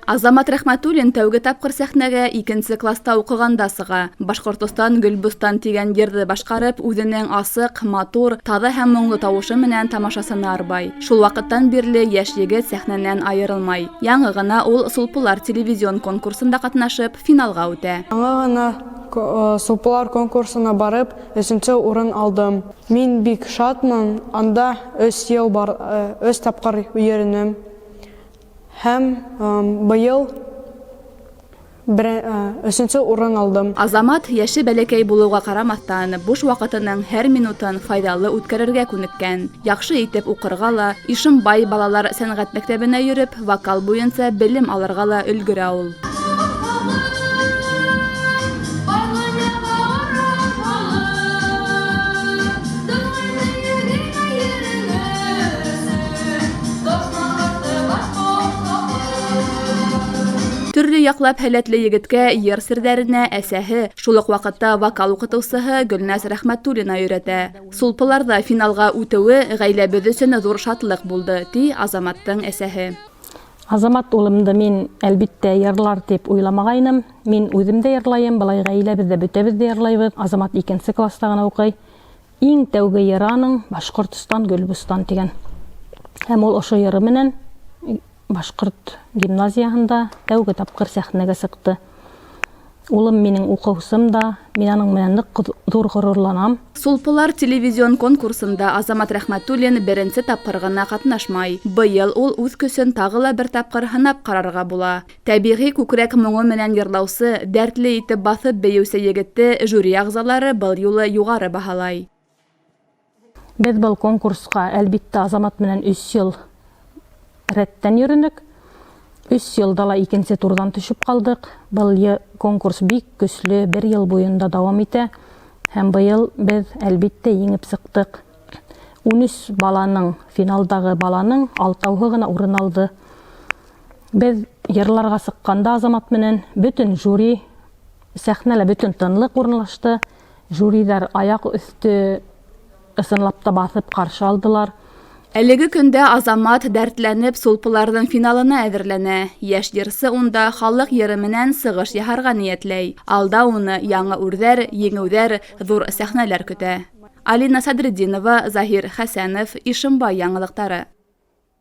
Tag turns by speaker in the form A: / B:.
A: Азамат Рәхмәтуллин тәүге тапкыр сәхнәгә 2нче класста укыганда сыга. Башкортстан Гөлбустан тигән җирде башкарып, үзенең асык, матур, таза һәм моңлы тавышы менән тамашасына арбай. Шул вакыттан бирле яшь егет сәхнәннән аерылмай. Яңа гына ул Сулпылар телевизион конкурсында катнашып, финалга үтә.
B: Сулпылар конкурсына барып, 3нче урын алдым. Мин бик шатмын, анда 3 тапкыр йөренем. Һәм быел 3нче урын алдым.
A: Азамат яше бәләкәй булуга карамастан, буш вакытының һәр минутын файдалы үткәрергә күнеккән. Яхшы итеп укырга ла, Ишембай балалар сәнгать мәктәбенә йөреп, вокал буенча белем алырга ла өлгерә ул. Төрле яклап һәләтле егеткә йыр серләренә әсәһе, шул ук вакытта вокал укытучысы Гөлназ Рәхмәтуллина өйрәтә. Сулпыларда финалга үтүе гаиләбез өчен зур шатлык булды, ди Азаматтың әсәһе.
C: Азамат улымды мин әлбиттә йырлар дип уйламагайным. Мин үзем дә йырлайым, былай гаиләбездә бөтәбез дә йырлайбыз. Азамат 2нче класста гына укый. Иң тәүге йыраның Башкортстан Гөлбустан дигән. Һәм ул ошо йыры менән Башкорт гимназияһында тәүге тапкыр сәхнәгә сыкты. Улым минең укучым да, мин аның менән нык зур горурланам.
A: Сулпылар телевизион конкурсында Азамат Рәхмәтуллин беренче тапкыр гына катнашмай. Быел ул үз көчен тагы ла бер тапкыр һынап карарга була. Табигый күкрәк моңы менән йырлаусы, дәртле итеп басып бәюсе егетте жюри әгъзалары был юлы югары баһалай.
C: Без был конкурска әлбиттә Азамат менән 3 ел рәттән йөрөнек. 3 елда ла 2нче турдан төшеп калдык. Был конкурс бик көчле, 1 ел буенда дәвам итә. Һәм быел без әлбиттә еңеп сыктык. 13 баланың, финалдагы баланың 6-ы гына урын алды. Без йырларга сыкканда Азамат менән бөтен жюри сәхнәлә бөтен тынлык урынлашты. Жюрилар аяк өсте ысынлап та басып каршы алдылар.
A: Әлеге көндә Азамат дәртләнеп Сулпыларның финалына әзерләнә. Яшь йырсы унда халык йыры менән сыгыш яһарга ниятләй. Алда уны яңа үрҙәр, еңеүҙәр, зур сәхнәләр көтә. Алина Садретдинова, Захир Хәсәнов, Ишембай яңылыктары.